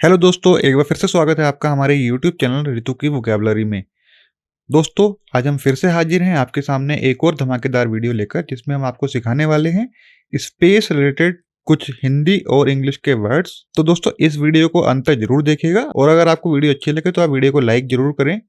Hello दोस्तों, एक बार फिर से स्वागत है आपका हमारे यूट्यूब चैनल ऋतु की वोकैबुलरी में। दोस्तों, आज हम फिर से हाजिर हैं आपके सामने एक और धमाकेदार वीडियो लेकर, जिसमें हम आपको सिखाने वाले हैं स्पेस रिलेटेड कुछ हिंदी और इंग्लिश के वर्ड्स। तो दोस्तों, इस वीडियो को अंत तक जरूर देखिएगा और अगर आपको वीडियो अच्छी लगे तो आप वीडियो को लाइक जरूर करें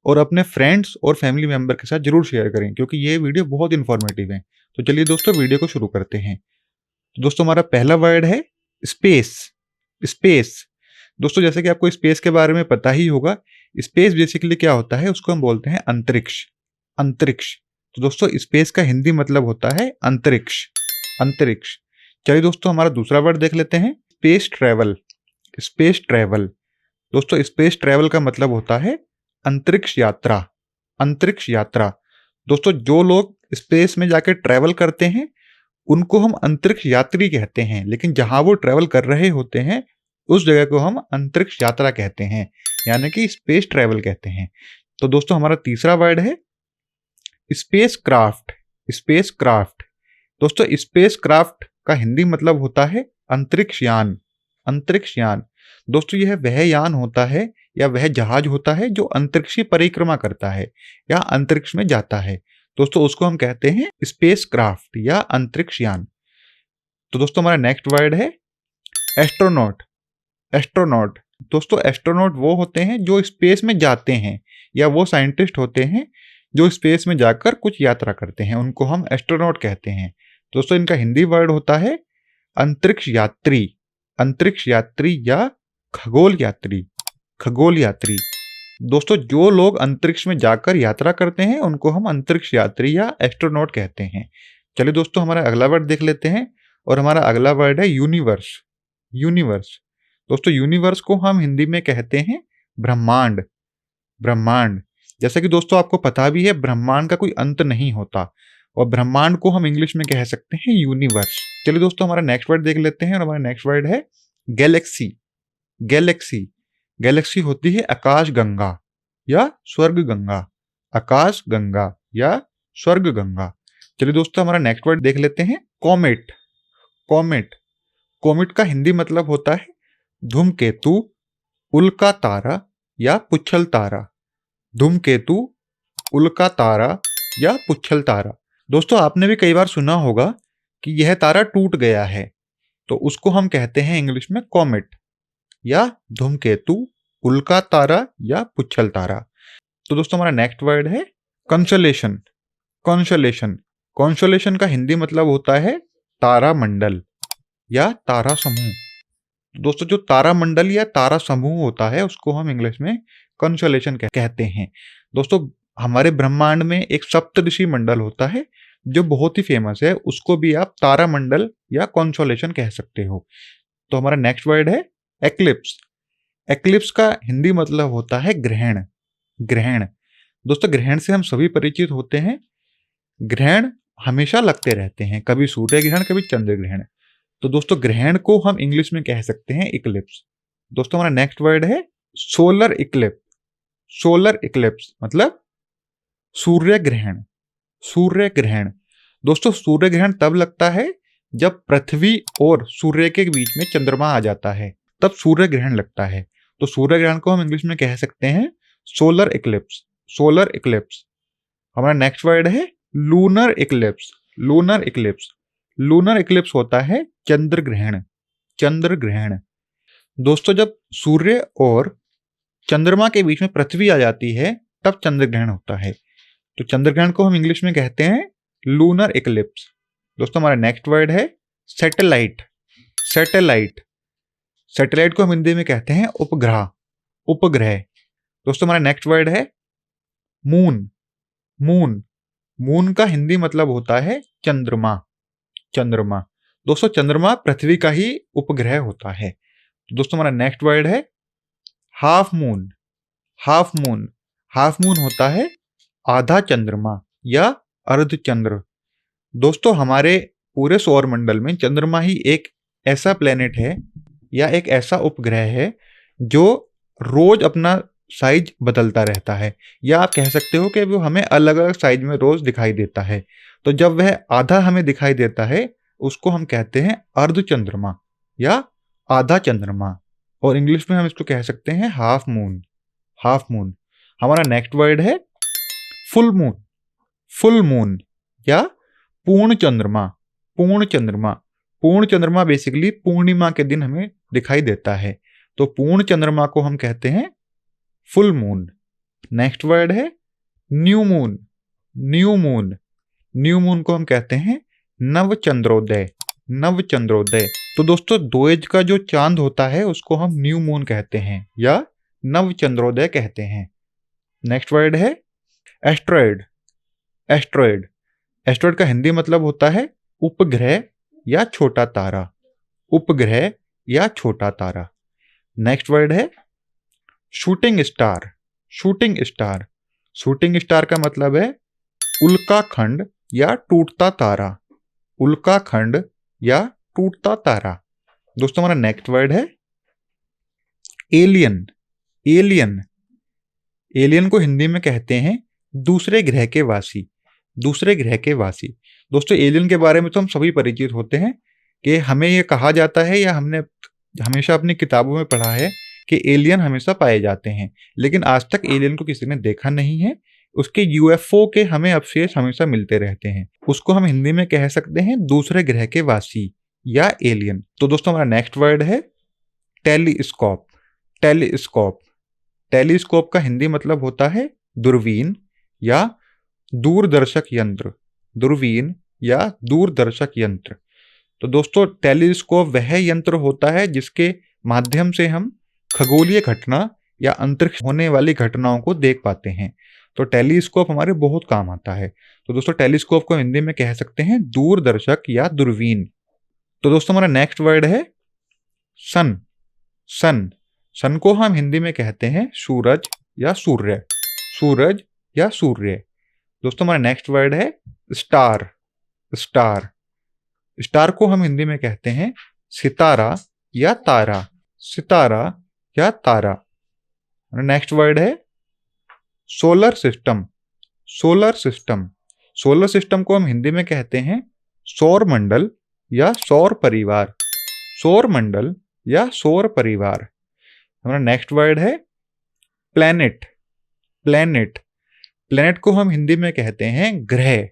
और अपने फ्रेंड्स और फैमिली मेंबर के साथ जरूर शेयर करें, क्योंकि ये वीडियो बहुत इन्फॉर्मेटिव है। तो चलिए दोस्तों, वीडियो को शुरू करते हैं। तो दोस्तों, हमारा पहला वर्ड है स्पेस। स्पेस दोस्तों, जैसे कि आपको स्पेस के बारे में पता ही होगा, स्पेस बेसिकली क्या होता है, उसको हम बोलते हैं अंतरिक्ष। अंतरिक्ष। तो दोस्तों, स्पेस का हिंदी मतलब होता है अंतरिक्ष। अंतरिक्ष। चलिए दोस्तों, हमारा दूसरा वर्ड देख लेते हैं, स्पेस ट्रैवल। स्पेस ट्रैवल दोस्तों, स्पेस ट्रैवल का मतलब होता है अंतरिक्ष यात्रा। अंतरिक्ष यात्रा। दोस्तों, जो लोग स्पेस में जाकर ट्रैवल करते हैं उनको हम अंतरिक्ष यात्री कहते हैं, लेकिन जहां वो ट्रैवल कर रहे होते हैं उस जगह को हम अंतरिक्ष यात्रा कहते हैं, यानी कि स्पेस ट्रैवल कहते हैं। तो दोस्तों, हमारा तीसरा वर्ड है स्पेस क्राफ्ट। स्पेस क्राफ्ट दोस्तों, स्पेस क्राफ्ट का हिंदी मतलब होता है अंतरिक्ष यान। अंतरिक्ष यान दोस्तों, यह वह यान होता है या वह जहाज होता है जो अंतरिक्षीय परिक्रमा करता है या अंतरिक्ष में जाता है। दोस्तों, उसको हम कहते हैं स्पेस क्राफ्ट या अंतरिक्ष यान। तो दोस्तों, हमारा नेक्स्ट वर्ड है एस्ट्रोनॉट। एस्ट्रोनॉट दोस्तों, एस्ट्रोनॉट वो होते हैं जो स्पेस में जाते हैं या वो साइंटिस्ट होते हैं जो स्पेस में जाकर कुछ यात्रा करते हैं, उनको हम एस्ट्रोनॉट कहते हैं। दोस्तों, इनका हिंदी वर्ड होता है अंतरिक्ष यात्री। अंतरिक्ष यात्री या खगोल यात्री। खगोल यात्री दोस्तों, जो लोग अंतरिक्ष में जाकर यात्रा करते हैं उनको हम अंतरिक्ष यात्री या एस्ट्रोनॉट कहते हैं। चलिए दोस्तों, हमारा अगला वर्ड देख लेते हैं और हमारा अगला वर्ड है यूनिवर्स। यूनिवर्स दोस्तों, यूनिवर्स को हम हिंदी में कहते हैं ब्रह्मांड। ब्रह्मांड। जैसा कि दोस्तों आपको पता भी है, ब्रह्मांड का कोई अंत नहीं होता और ब्रह्मांड को हम इंग्लिश में कह सकते हैं यूनिवर्स। चलिए दोस्तों, हमारा नेक्स्ट वर्ड देख लेते हैं और हमारा नेक्स्ट वर्ड है गैलेक्सी। गैलेक्सी। गैलेक्सी होती है आकाश गंगा या स्वर्ग गंगा। आकाश गंगा या स्वर्ग गंगा। चलिए दोस्तों, हमारा नेक्स्ट वर्ड देख लेते हैं कॉमेट। कॉमेट। कॉमेट का हिंदी मतलब होता है धूमकेतु, उल्का तारा या पुच्छल तारा। धूमकेतु, उल्का तारा या पुच्छल तारा। दोस्तों, आपने भी कई बार सुना होगा कि यह तारा टूट गया है, तो उसको हम कहते हैं इंग्लिश में कॉमेट या धूमकेतु, उल्का तारा या पुच्छल तारा। तो दोस्तों, हमारा नेक्स्ट वर्ड है कंसोलेशन। कंसोलेशन। कंसोलेशन का हिंदी मतलब होता है तारा मंडल या तारा समूह। दोस्तों, जो तारा मंडल या तारा समूह होता है उसको हम इंग्लिश में कंसोलेशन कहते हैं। दोस्तों, हमारे ब्रह्मांड में एक सप्तऋषि मंडल होता है जो बहुत ही फेमस है, उसको भी आप तारा मंडल या कंसोलेशन कह सकते हो। तो हमारा नेक्स्ट वर्ड है एक्लिप्स। एक्लिप्स का हिंदी मतलब होता है ग्रहण। ग्रहण। दोस्तों, ग्रहण से हम सभी परिचित होते हैं। ग्रहण हमेशा लगते रहते हैं, कभी सूर्य ग्रहण कभी चंद्र ग्रहण। तो दोस्तों, ग्रहण को हम इंग्लिश में कह सकते हैं इक्लिप्स। दोस्तों, हमारा नेक्स्ट वर्ड है सोलर इक्लिप्स। सोलर इक्लिप्स मतलब सूर्य ग्रहण। सूर्य ग्रहण। दोस्तों, सूर्य ग्रहण तब लगता है जब पृथ्वी और सूर्य के बीच में चंद्रमा आ जाता है, तब सूर्य ग्रहण लगता है। तो सूर्य ग्रहण को हम इंग्लिश में कह सकते हैं सोलर इक्लिप्स। Solar Eclipse. हमारा नेक्स्ट वर्ड है lunar Eclipse. Lunar Eclipse. Lunar Eclipse होता है चंद्र ग्रहण। चंद्र ग्रहण। दोस्तों, जब सूर्य और चंद्रमा के बीच में पृथ्वी आ जाती है तब चंद्र ग्रहण होता है। तो चंद्र ग्रहण को हम इंग्लिश में कहते हैं लूनर इक्लिप्स। दोस्तों, हमारा नेक्स्ट वर्ड है सैटेलाइट। सैटेलाइट। सैटेलाइट को हम हिंदी में कहते हैं उपग्रह। उपग्रह। दोस्तों, हमारा नेक्स्ट वर्ड है मून। मून। मून का हिंदी मतलब होता है चंद्रमा। चंद्रमा। दोस्तों, चंद्रमा पृथ्वी का ही उपग्रह होता है। तो दोस्तों, हमारा नेक्स्ट वर्ड है half moon. Half moon. Half moon होता है आधा चंद्रमा या अर्धचंद्र। दोस्तों, हमारे पूरे सौर मंडल में चंद्रमा ही एक ऐसा प्लेनेट है या एक ऐसा उपग्रह है जो रोज अपना साइज बदलता रहता है, या आप कह सकते हो कि वो हमें अलग अलग साइज में रोज दिखाई देता है। तो जब वह आधा हमें दिखाई देता है उसको हम कहते हैं अर्धचंद्रमा या आधा चंद्रमा। और इंग्लिश में हम इसको कह सकते हैं हाफ मून। Half moon. हमारा नेक्स्ट वर्ड है फुल मून। फुल मून या पूर्ण चंद्रमा। पूर्ण चंद्रमा। पूर्ण चंद्रमा बेसिकली पूर्णिमा के दिन हमें दिखाई देता है, तो पूर्ण चंद्रमा को हम कहते हैं फुल मून। नेक्स्ट वर्ड है new moon. New moon. New moon को हम कहते हैं नव चंद्रोदय। नव चंद्रोदय। तो दोस्तों 2 एज का जो चांद होता है उसको हम न्यू मून कहते हैं या नव चंद्रोदय कहते हैं। नेक्स्ट वर्ड है एस्ट्रॉयड। एस्ट्रॉयड। एस्ट्रॉयड का हिंदी मतलब होता है उपग्रह या छोटा तारा। उपग्रह या छोटा तारा। नेक्स्ट वर्ड है shooting star. Shooting star. Shooting star का मतलब है उल्काखंड या टूटता तारा। उल्काखंड या टूटता तारा। दोस्तों हमारा नेक्स्ट वर्ड है एलियन। एलियन। एलियन को हिंदी में कहते हैं दूसरे ग्रह के वासी। दूसरे ग्रह के वासी। दोस्तों एलियन के बारे में तो हम सभी परिचित होते हैं कि हमें यह कहा जाता है या हमने हमेशा अपनी किताबों में पढ़ा है कि एलियन हमेशा पाए जाते हैं, लेकिन आज तक एलियन को किसी ने देखा नहीं है। उसके यूएफओ के हमें अवशेष हमेशा मिलते रहते हैं। उसको हम हिंदी में कह सकते हैं दूसरे ग्रह के वासी या एलियन। तो दोस्तों हमारा नेक्स्ट वर्ड है टेलीस्कोप। टेलीस्कोप। टेलीस्कोप का हिंदी मतलब होता है दूरबीन या दूरदर्शक यंत्र। दूरबीन या दूरदर्शक यंत्र। तो दोस्तों टेलीस्कोप वह यंत्र होता है जिसके माध्यम से हम खगोलीय घटना या अंतरिक्ष होने वाली घटनाओं को देख पाते हैं। तो टेलीस्कोप हमारे बहुत काम आता है। तो दोस्तों टेलीस्कोप को हिंदी में कह सकते हैं दूरदर्शक या दूरबीन। तो दोस्तों हमारा नेक्स्ट वर्ड है सन। सन। सन को हम हिंदी में कहते हैं सूरज या सूर्य। सूरज या सूर्य। दोस्तों हमारा नेक्स्ट वर्ड है स्टार। स्टार। स्टार को हम हिंदी में कहते हैं सितारा या तारा। सितारा या तारा। नेक्स्ट वर्ड है solar system. Solar system. Solar system को हम हिंदी में कहते हैं सौर मंडल या सौर परिवार। सौर मंडल या सौर परिवार। हमारा नेक्स्ट वर्ड है प्लैनेट। प्लैनेट। प्लैनेट को हम हिंदी में कहते हैं ग्रह।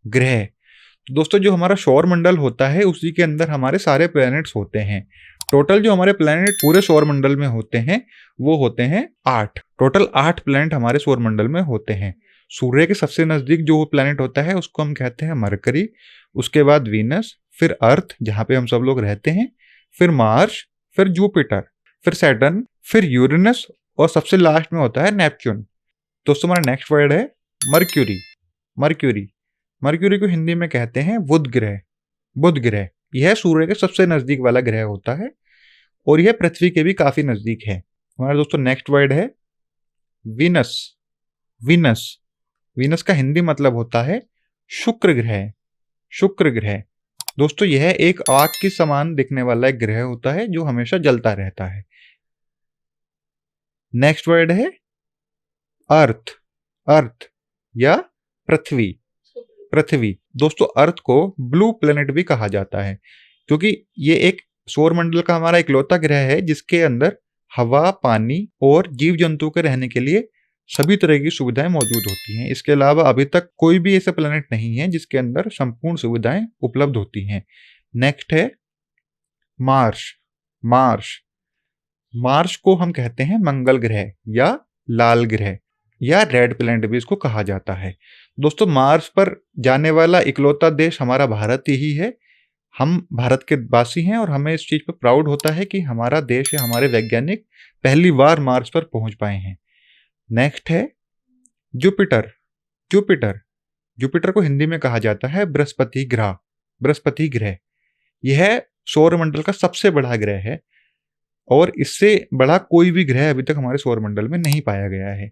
ग्रह। तो दोस्तों जो हमारा सौर मंडल होता है उसी के अंदर हमारे सारे प्लैनेट्स होते हैं। टोटल जो हमारे प्लैनेट पूरे सौर मंडल में होते हैं वो होते हैं 8। टोटल 8 प्लैनेट हमारे सौर मंडल में होते हैं। सूर्य के सबसे नजदीक जो प्लैनेट होता है उसको हम कहते हैं मरकरी। उसके बाद वीनस, फिर अर्थ जहां पे हम सब लोग रहते हैं, फिर मार्स, फिर जुपिटर, फिर सैटर्न, फिर यूरेनस और सबसे लास्ट में होता है नेपच्यून। दोस्तों हमारा नेक्स्ट वर्ड है मर्क्यूरी। मर्क्यूरी। मर्क्यूरी को हिंदी में कहते हैं बुध ग्रह। बुध ग्रह। यह सूर्य के सबसे नजदीक वाला ग्रह होता है और यह पृथ्वी के भी काफी नजदीक है। हमारा दोस्तों नेक्स्ट वर्ड है वीनस। वीनस। वीनस का हिंदी मतलब होता है शुक्र ग्रह। शुक्र ग्रह। दोस्तों यह एक आग के समान दिखने वाला एक ग्रह होता है जो हमेशा जलता रहता है। नेक्स्ट वर्ड है अर्थ। अर्थ या पृथ्वी। पृथ्वी। दोस्तों अर्थ को ब्लू प्लेनेट भी कहा जाता है क्योंकि ये एक सौर मंडल का हमारा इकलौता ग्रह है जिसके अंदर हवा, पानी और जीव जंतु के रहने के लिए सभी तरह की सुविधाएं मौजूद होती हैं। इसके अलावा अभी तक कोई भी ऐसा प्लेनेट नहीं है जिसके अंदर संपूर्ण सुविधाएं उपलब्ध होती हैं। नेक्स्ट है मार्स। मार्स। मार्स को हम कहते हैं मंगल ग्रह या लाल ग्रह या रेड प्लेनेट भी इसको कहा जाता है। दोस्तों मार्स पर जाने वाला इकलौता देश हमारा भारत ही है। हम भारत के वासी हैं और हमें इस चीज पर प्राउड होता है कि हमारा देश या हमारे वैज्ञानिक पहली बार मार्स पर पहुंच पाए हैं। नेक्स्ट है जुपिटर। जुपिटर। जुपिटर को हिंदी में कहा जाता है बृहस्पति ग्रह। बृहस्पति ग्रह। यह सौरमंडल का सबसे बड़ा ग्रह है और इससे बड़ा कोई भी ग्रह अभी तक हमारे सौरमंडल में नहीं पाया गया है।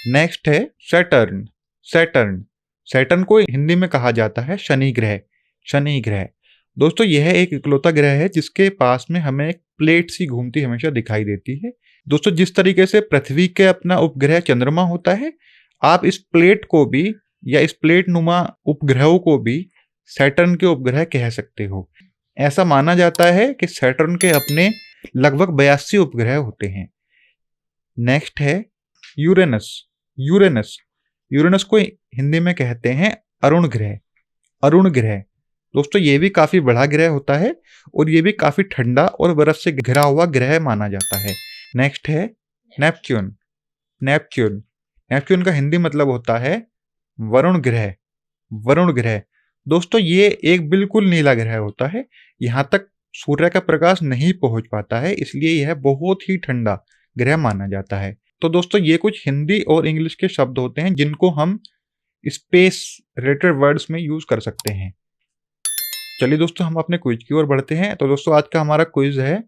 नेक्स्ट है सैटर्न। सैटर्न। सैटर्न को हिंदी में कहा जाता है शनि ग्रह। शनि ग्रह। दोस्तों यह एक इकलौता ग्रह है जिसके पास में हमें एक प्लेट सी घूमती हमेशा दिखाई देती है। दोस्तों जिस तरीके से पृथ्वी के अपना उपग्रह चंद्रमा होता है, आप इस प्लेट को भी या इस प्लेट नुमा उपग्रहों को भी सैटर्न के उपग्रह कह सकते हो। ऐसा माना जाता है कि सैटर्न के अपने लगभग 82 उपग्रह होते हैं। नेक्स्ट है यूरेनस। यूरेनस यूरेनस को हिंदी में कहते हैं अरुण ग्रह। अरुण ग्रह दोस्तों ये भी काफी बड़ा ग्रह होता है और ये भी काफी ठंडा और बर्फ से घिरा हुआ ग्रह माना जाता है। नेक्स्ट है नेपच्यून। नेपच्यून नेपच्यून का हिंदी मतलब होता है वरुण ग्रह। वरुण ग्रह दोस्तों ये एक बिल्कुल नीला ग्रह होता है, यहाँ तक सूर्य का प्रकाश नहीं पहुंच पाता है, इसलिए यह बहुत ही ठंडा ग्रह माना जाता है। तो दोस्तों ये कुछ हिंदी और इंग्लिश के शब्द होते हैं जिनको हम स्पेस रिलेटेड वर्ड्स में यूज कर सकते हैं। चलिए दोस्तों हम अपने क्विज की ओर बढ़ते हैं। तो दोस्तों आज का हमारा क्विज है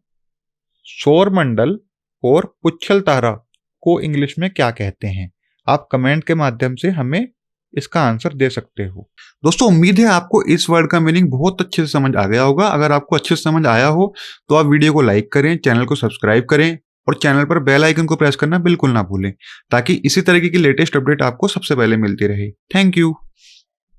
सौरमंडल और पुच्छल तारा को इंग्लिश में क्या कहते हैं। आप कमेंट के माध्यम से हमें इसका आंसर दे सकते हो। दोस्तों उम्मीद है आपको इस वर्ड का मीनिंग बहुत अच्छे से समझ आ गया होगा। अगर आपको अच्छे से समझ आया हो तो आप वीडियो को लाइक करें, चैनल को सब्सक्राइब करें और चैनल पर बेल आइकन को प्रेस करना बिल्कुल ना भूलें, ताकि इसी तरीके की लेटेस्ट अपडेट आपको सबसे पहले मिलती रहे। Thank you.